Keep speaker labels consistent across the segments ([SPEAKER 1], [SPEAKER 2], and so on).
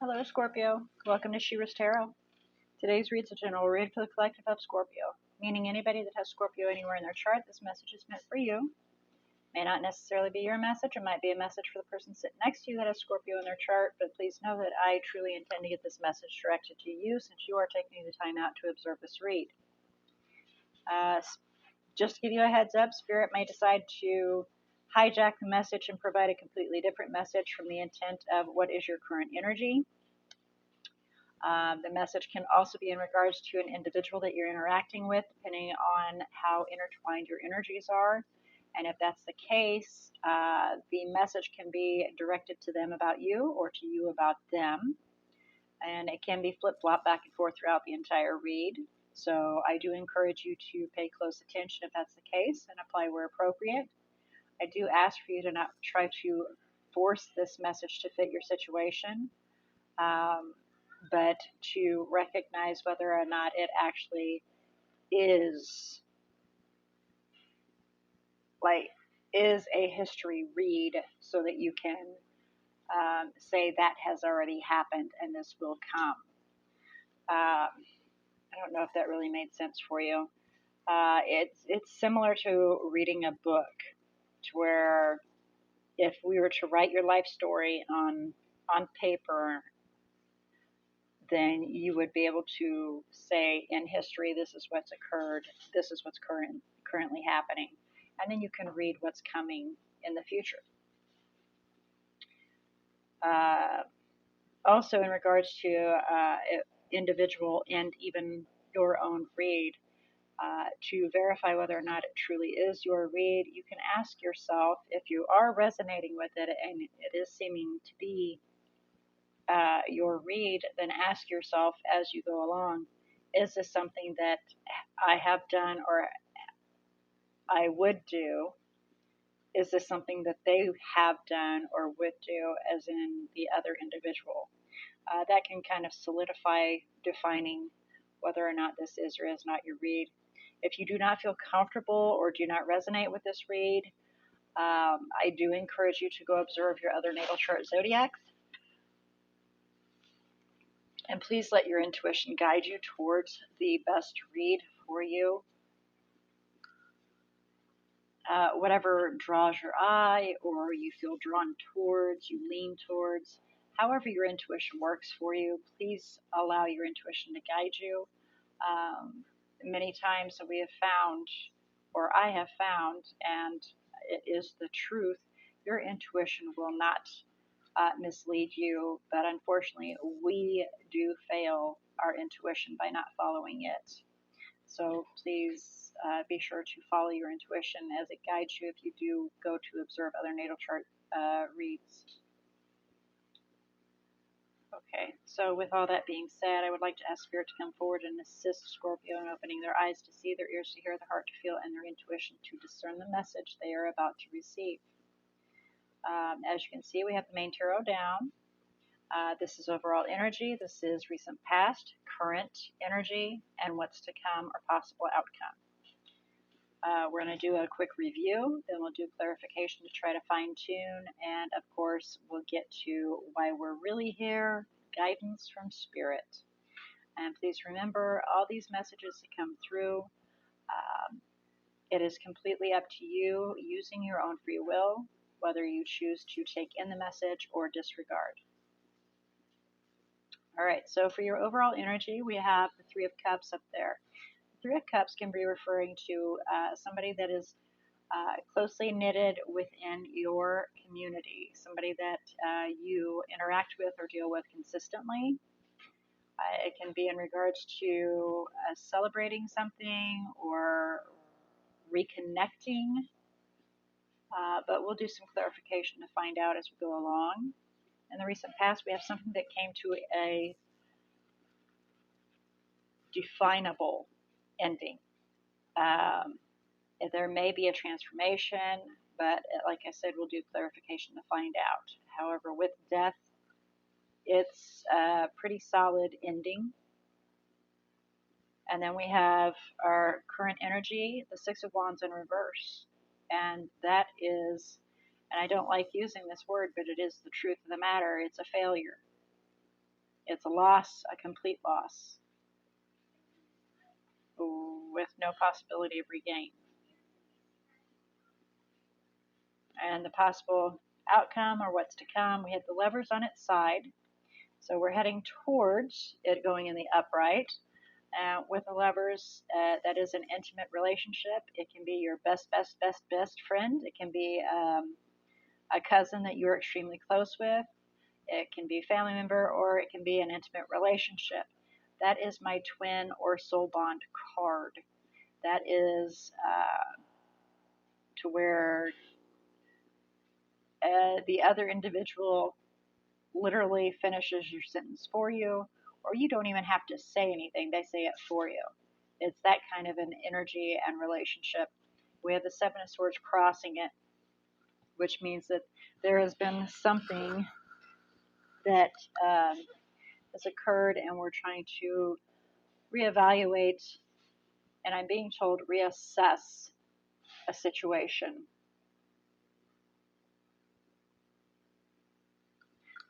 [SPEAKER 1] Hello, Scorpio. Welcome to She-ruhz Tarot. Today's read's a general read for the collective of Scorpio, meaning anybody that has Scorpio anywhere in their chart, this message is meant for you. May not necessarily be your message, it might be a message for the person sitting next to you that has Scorpio in their chart, but please know that I truly intend to get this message directed to you since you are taking the time out to observe this read. Just to give you a heads up, Spirit may decide to hijack the message and provide a completely different message from the intent of what is your current energy. The message can also be in regards to an individual that you're interacting with, depending on how intertwined your energies are. And if that's the case, the message can be directed to them about you or to you about them. And it can be flip-flop back and forth throughout the entire read. So I do encourage you to pay close attention if that's the case and apply where appropriate. I do ask for you to not try to force this message to fit your situation. But to recognize whether or not it actually is a history read, so that you can say that has already happened and this will come. I don't know if that really made sense for you. It's similar to reading a book, to where if we were to write your life story on paper, then you would be able to say in history, this is what's occurred, this is what's currently happening, and then you can read what's coming in the future. Also, in regards to individual and even your own read, to verify whether or not it truly is your read, you can ask yourself, if you are resonating with it and it is seeming to be your read, then ask yourself as you go along, is this something that I have done or I would do? Is this something that they have done or would do, as in the other individual? That can kind of solidify defining whether or not this is or is not your read. If you do not feel comfortable or do not resonate with this read, I do encourage you to go observe your other natal chart zodiacs. And please let your intuition guide you towards the best read for you. Whatever draws your eye or you feel drawn towards, you lean towards, however your intuition works for you, please allow your intuition to guide you. Many times we have found, or I have found, and it is the truth, your intuition will not mislead you, but unfortunately we do fail our intuition by not following it. So please be sure to follow your intuition as it guides you if you do go to observe other natal chart reads. Okay, so with all that being said, I would like to ask Spirit to come forward and assist Scorpio in opening their eyes to see, their ears to hear, their heart to feel, and their intuition to discern the message they are about to receive. As you can see, we have the main tarot down. This is overall energy. This is recent past, current energy, and what's to come or possible outcome. We're going to do a quick review, then we'll do clarification to try to fine tune, and of course we'll get to why we're really here, guidance from Spirit. And please remember, all these messages that come through, it is completely up to you, using your own free will, whether you choose to take in the message or disregard. All right, so for your overall energy, we have the Three of Cups up there. The Three of Cups can be referring to somebody that is closely knitted within your community, somebody that you interact with or deal with consistently. It can be in regards to celebrating something or reconnecting, but we'll do some clarification to find out as we go along. In the recent past, we have something that came to a definable ending. There may be a transformation, but like I said, we'll do clarification to find out. However, with death, it's a pretty solid ending. And then we have our current energy, the Six of Wands in reverse. And that is, and I don't like using this word, but it is the truth of the matter, it's a failure. It's a loss, a complete loss, with no possibility of regain. And the possible outcome, or what's to come, we have the Lovers on its side. So we're heading towards it going in the upright. With the Lovers, that is an intimate relationship. It can be your best friend. It can be a cousin that you're extremely close with. It can be a family member, or it can be an intimate relationship. That is my twin or soul bond card. That is to where the other individual literally finishes your sentence for you, or you don't even have to say anything, they say it for you. It's that kind of an energy and relationship. We have the Seven of Swords crossing it, which means that there has been something that has occurred, and we're trying to reevaluate, and I'm being told reassess a situation.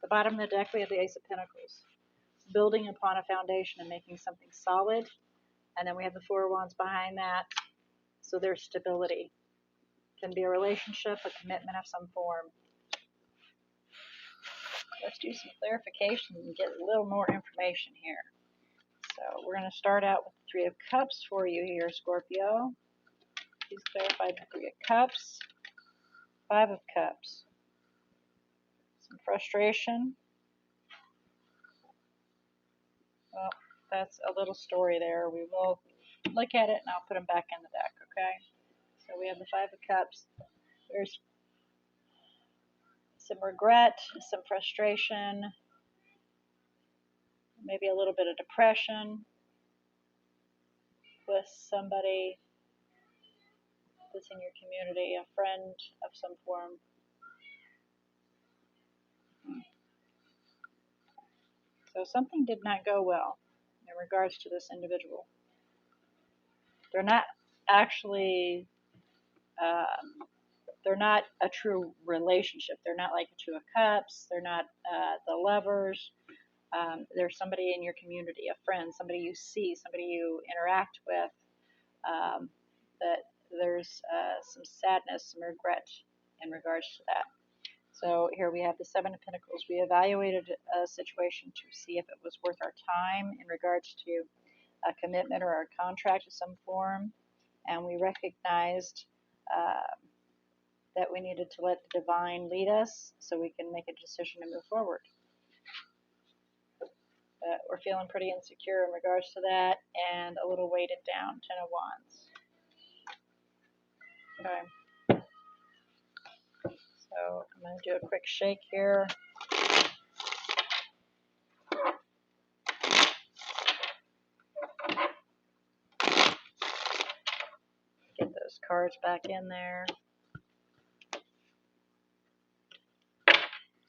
[SPEAKER 1] The bottom of the deck, we have the Ace of Pentacles, building upon a foundation and making something solid. And then we have the Four of Wands behind that, so there's stability. It can be a relationship, a commitment of some form. Let's do some clarification and get a little more information here. So we're going to start out with the Three of Cups for you here, Scorpio. Please clarify the Three of Cups. Five of Cups. Some frustration. Well, that's a little story there. We will look at it and I'll put them back in the deck, okay? So we have the Five of Cups. There's some regret, some frustration, maybe a little bit of depression with somebody that's in your community, a friend of some form. So something did not go well in regards to this individual. They're not actually, they're not a true relationship. They're not like a Two of Cups. They're not the Lovers. There's somebody in your community, a friend, somebody you see, somebody you interact with, that there's some sadness, some regret in regards to that. So here we have the Seven of Pentacles. We evaluated a situation to see if it was worth our time in regards to a commitment or a contract of some form, and we recognized that we needed to let the divine lead us so we can make a decision to move forward. We're feeling pretty insecure in regards to that, and a little weighted down. Ten of Wands. Okay. So I'm going to do a quick shake here. Get those cards back in there.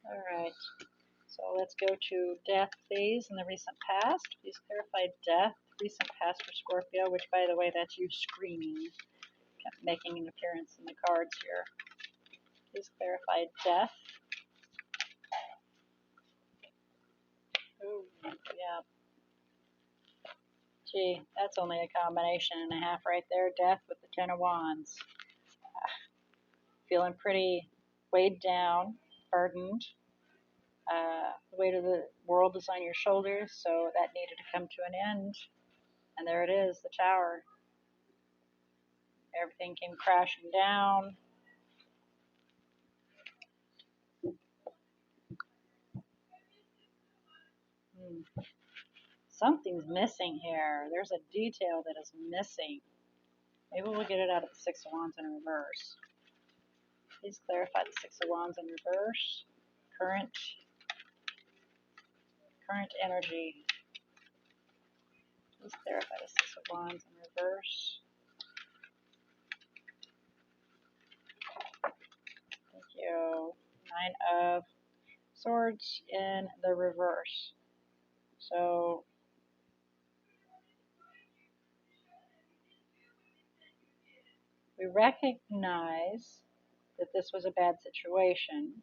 [SPEAKER 1] Alright. So let's go to death, please, in the recent past. Please clarify death, recent past for Scorpio, which, by the way, that's you screaming, making an appearance in the cards here. Please clarify death. Ooh, yeah. Gee, that's only a combination and a half right there. Death with the Ten of Wands. Feeling pretty weighed down, burdened. The weight of the world is on your shoulders, so that needed to come to an end. And there it is, the Tower. Everything came crashing down. Something's missing here. There's a detail that is missing. Maybe we'll get it out of the Six of Wands in reverse. Please clarify the Six of Wands in reverse. Current energy. Please clarify the Six of Wands in reverse. Thank you. Nine of Swords in the reverse. So we recognize that this was a bad situation,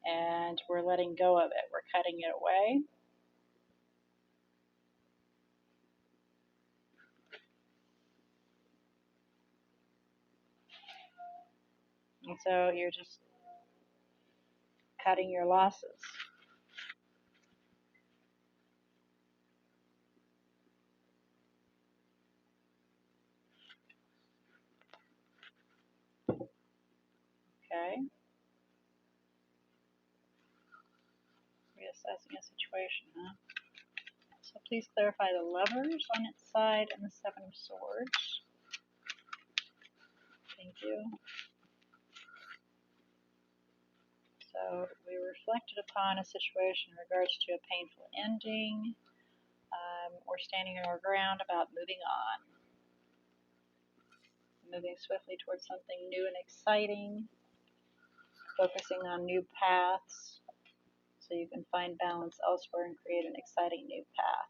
[SPEAKER 1] and we're letting go of it. We're cutting it away. And so you're just cutting your losses. Okay. Reassessing a situation, huh? So please clarify the Lovers on its side and the Seven of Swords. Thank you. So we reflected upon a situation in regards to a painful ending. We're standing our ground about moving on. Moving swiftly towards something new and exciting. Focusing on new paths so you can find balance elsewhere and create an exciting new path.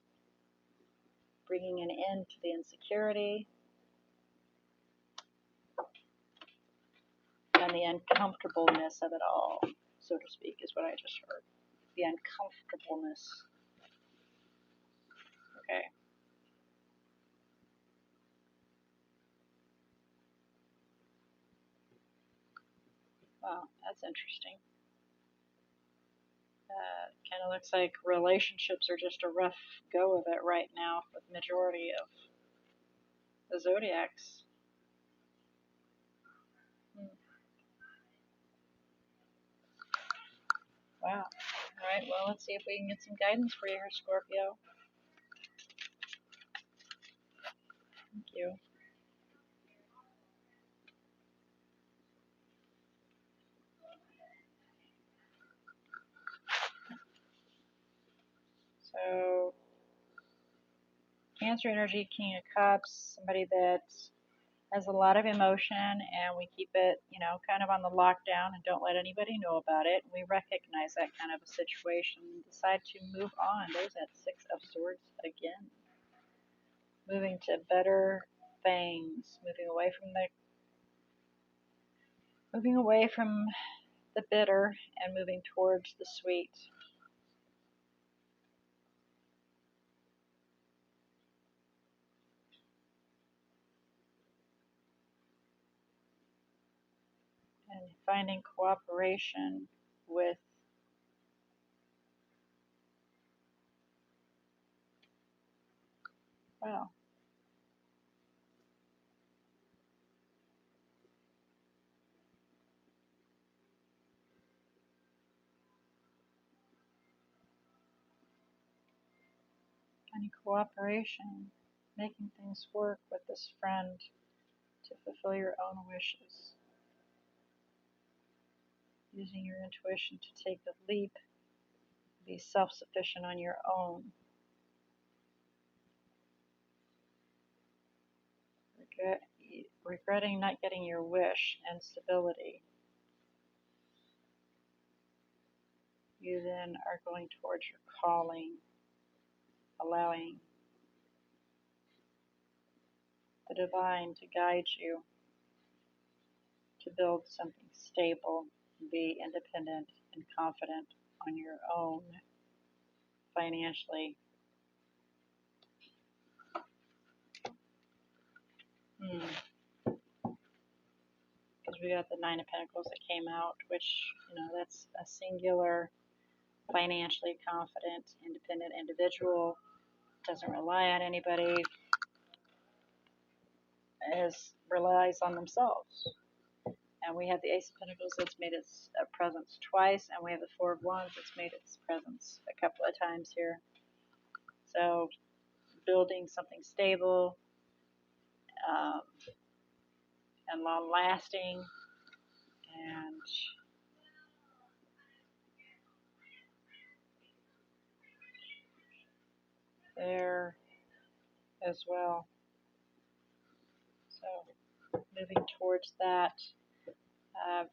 [SPEAKER 1] Bringing an end to the insecurity and the uncomfortableness of it all, so to speak, is what I just heard. The uncomfortableness. Okay. Wow, that's interesting. Kind of looks like relationships are just a rough go of it right now for the majority of the zodiacs. Wow. All right, well, let's see if we can get some guidance for you here, Scorpio. Thank you. So, Cancer energy, King of Cups, somebody that has a lot of emotion, and we keep it, kind of on the lockdown and don't let anybody know about it. We recognize that kind of a situation and decide to move on. There's that Six of Swords again. Moving to better things, moving away from the bitter and moving towards the sweet. And finding cooperation with wow. Finding cooperation, making things work with this friend to fulfill your own wishes. Using your intuition to take the leap, be self-sufficient on your own. Regretting not getting your wish and stability. You then are going towards your calling, allowing the divine to guide you to build something stable, be independent and confident on your own financially. Because we got the Nine of Pentacles that came out, which, that's a singular, financially confident, independent individual, doesn't rely on anybody, relies on themselves. And we have the Ace of Pentacles that's made its presence twice, and we have the Four of Wands that's made its presence a couple of times here. So, building something stable and long-lasting, and there as well. So, moving towards that.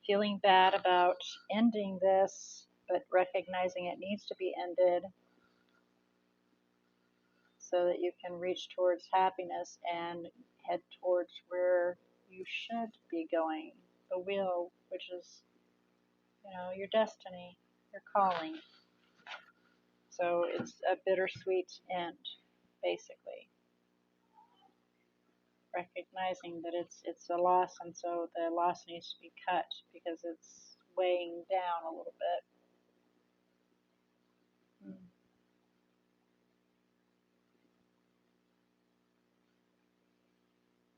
[SPEAKER 1] Feeling bad about ending this, but recognizing it needs to be ended so that you can reach towards happiness and head towards where you should be going, the will, which is, your destiny, your calling. So it's a bittersweet end, basically. recognizing that it's a loss, and so the loss needs to be cut because it's weighing down a little bit.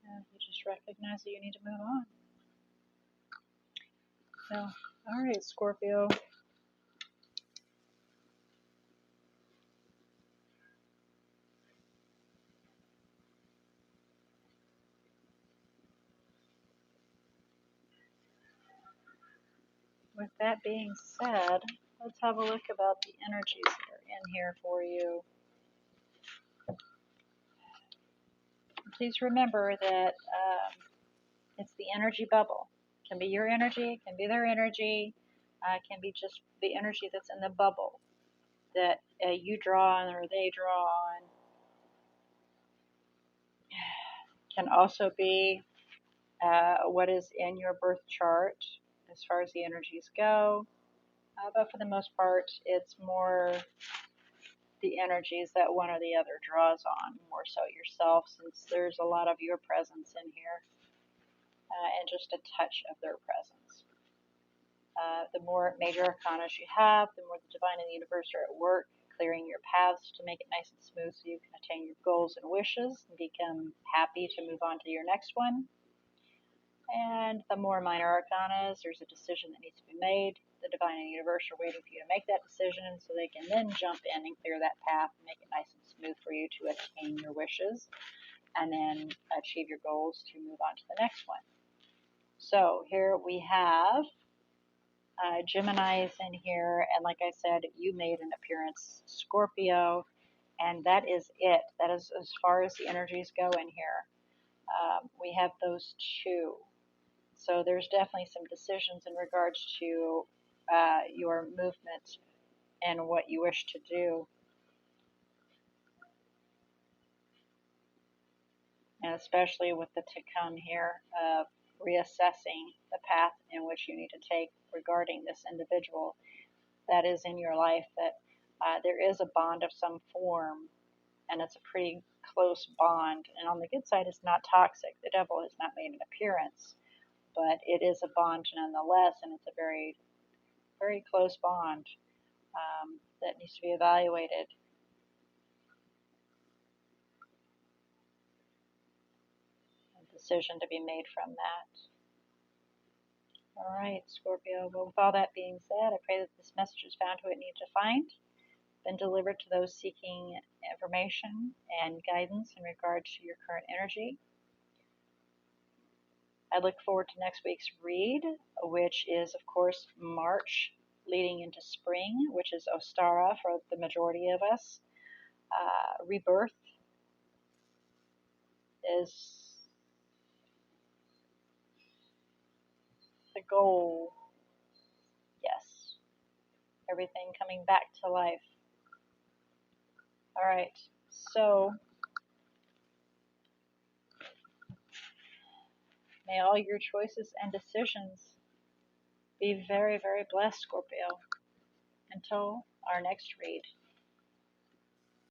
[SPEAKER 1] And you just recognize that you need to move on. So, all right, Scorpio. With that being said, let's have a look about the energies that are in here for you. Please remember that it's the energy bubble. It can be your energy, it can be their energy, it can be just the energy that's in the bubble that you draw on or they draw on. Can also be what is in your birth chart as far as the energies go. But for the most part, it's more the energies that one or the other draws on, more so yourself, since there's a lot of your presence in here and just a touch of their presence. The more major arcanas you have, the more the divine and the universe are at work, clearing your paths to make it nice and smooth so you can attain your goals and wishes and become happy to move on to your next one. And the more minor arcanas, there's a decision that needs to be made. The divine and the universe are waiting for you to make that decision so they can then jump in and clear that path and make it nice and smooth for you to attain your wishes and then achieve your goals to move on to the next one. So here we have Gemini's in here, and like I said, you made an appearance, Scorpio, and that is it. That is as far as the energies go in here. We have those two. So there's definitely some decisions in regards to your movement and what you wish to do. And especially with the to come here of reassessing the path in which you need to take regarding this individual that is in your life, that there is a bond of some form, and it's a pretty close bond. And on the good side, it's not toxic. The devil has not made an appearance, but it is a bond nonetheless, and it's a very, very close bond that needs to be evaluated. A decision to be made from that. All right, Scorpio. Well, with all that being said, I pray that this message is found who it needs to find, been delivered to those seeking information and guidance in regards to your current energy. I look forward to next week's read, which is, of course, March leading into spring, which is Ostara for the majority of us. Rebirth is the goal. Yes. Everything coming back to life. All right. So, may all your choices and decisions be very, very blessed, Scorpio. Until our next read.